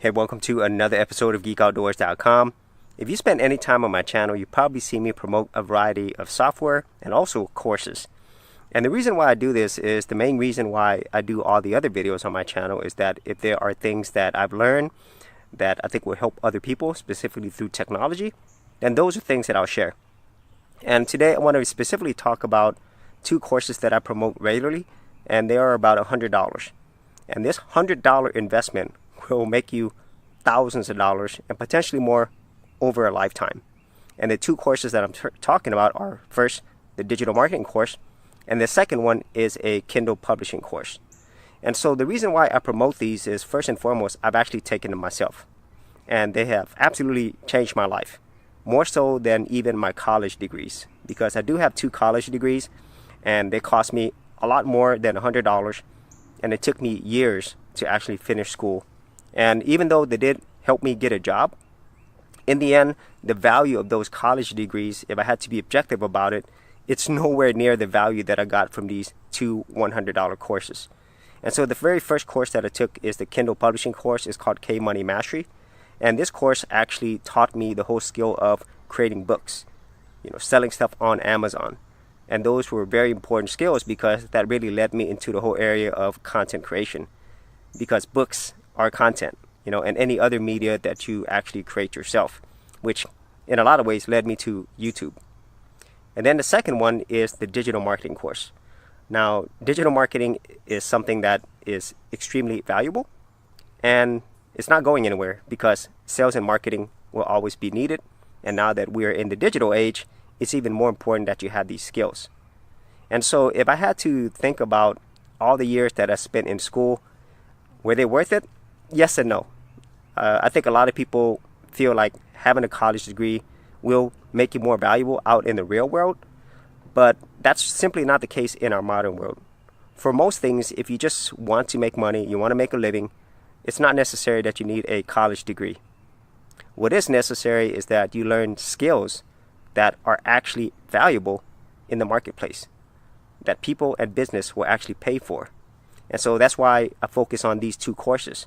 Hey, welcome to another episode of GeekOutdoors.com. If you spend any time on my channel, you probably see me promote a variety of software and also courses. And the reason why I do this is the main reason why I do all the other videos on my channel is that if there are things that I've learned that I think will help other people, specifically through technology, then those are things that I'll share. And today I want to specifically talk about two courses that I promote regularly, and they are about $100. And this $100 investment will make you thousands of dollars and potentially more over a lifetime. And the two courses that I'm talking about are, first, the digital marketing course, and the second one is a Kindle publishing course. And so the reason why I promote these is, first and foremost, I've actually taken them myself, and they have absolutely changed my life, more so than even my college degrees, because I do have two college degrees and they cost me a lot more than $100, and it took me years to actually finish school. And even though they did help me get a job, in the end, the value of those college degrees, if I had to be objective about it, it's nowhere near the value that I got from these two $100 courses. And so the very first course that I took is the Kindle publishing course. It's called K-Money Mastery. And this course actually taught me the whole skill of creating books, selling stuff on Amazon. And those were very important skills because that really led me into the whole area of content creation, because books are content, and any other media that you actually create yourself, which in a lot of ways led me to YouTube. And then the second one is the digital marketing course. Now, digital marketing is something that is extremely valuable, and it's not going anywhere because sales and marketing will always be needed. And now that we are in the digital age, it's even more important that you have these skills. And so if I had to think about all the years that I spent in school, were they worth it? Yes and no. I think a lot of people feel like having a college degree will make you more valuable out in the real world, but that's simply not the case in our modern world. For most things, if you just want to make money, you want to make a living, it's not necessary that you need a college degree. What is necessary is that you learn skills that are actually valuable in the marketplace, that people and business will actually pay for. And so that's why I focus on these two courses,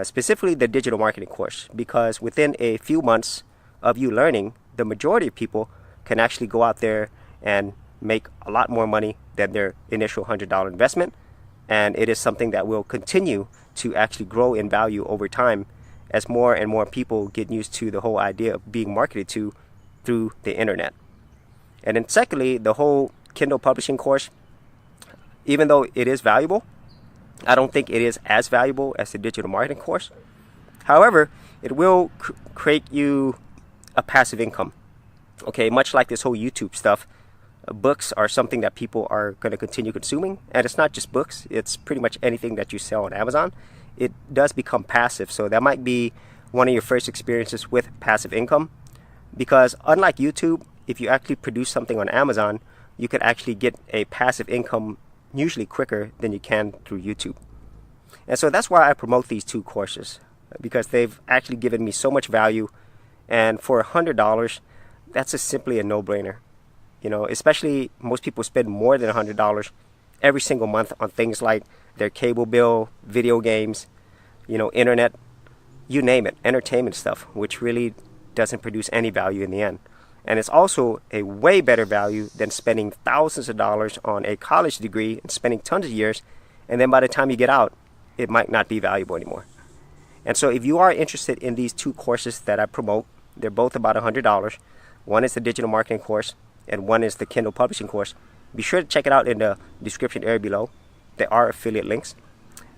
specifically the digital marketing course, because within a few months of you learning, the majority of people can actually go out there and make a lot more money than their initial $100 investment. And it is something that will continue to actually grow in value over time as more and more people get used to the whole idea of being marketed to through the internet. And then secondly, the whole Kindle publishing course, even though it is valuable, I don't think it is as valuable as the digital marketing course. However, it will create you a passive income. Okay, much like this whole YouTube stuff, books are something that people are going to continue consuming. And it's not just books, it's pretty much anything that you sell on Amazon. It does become passive. So that might be one of your first experiences with passive income. Because unlike YouTube, if you actually produce something on Amazon, you can actually get a passive income usually quicker than you can through YouTube. And so that's why I promote these two courses, because they've actually given me so much value. And for $100, that's simply a no-brainer. Especially most people spend more than $100 every single month on things like their cable bill, video games, internet, you name it, entertainment stuff, which really doesn't produce any value in the end. And it's also a way better value than spending thousands of dollars on a college degree and spending tons of years, and then by the time you get out, it might not be valuable anymore. And so if you are interested in these two courses that I promote, they're both about $100. One is the digital marketing course, and one is the Kindle publishing course. Be sure to check it out in the description area below. There are affiliate links.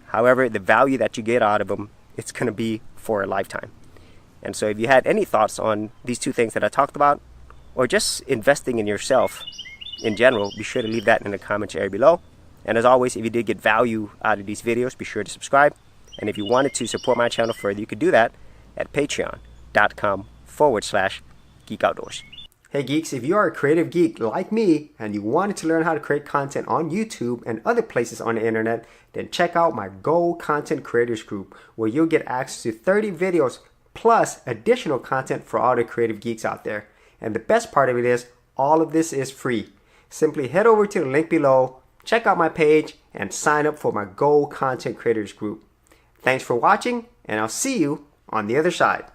However, the value that you get out of them, it's going to be for a lifetime. And so if you had any thoughts on these two things that I talked about, or just investing in yourself in general, be sure to leave that in the comments area below. And as always, if you did get value out of these videos, be sure to subscribe. And if you wanted to support my channel further, you could do that at patreon.com/geekoutdoors. Hey geeks, if you are a creative geek like me and you wanted to learn how to create content on YouTube and other places on the internet, then check out my Go Content Creators group, where you'll get access to 30 videos plus additional content for all the creative geeks out there. And the best part of it is, all of this is free. Simply head over to the link below, check out my page, and sign up for my Go Content Creators group. Thanks for watching, and I'll see you on the other side.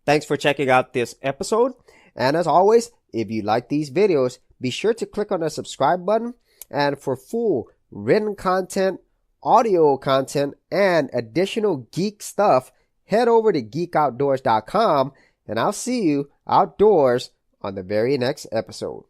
Thanks for checking out this episode. And as always, if you like these videos, be sure to click on the subscribe button. And for full written content, audio content, and additional geek stuff, head over to geekoutdoors.com, and I'll see you outdoors on the very next episode.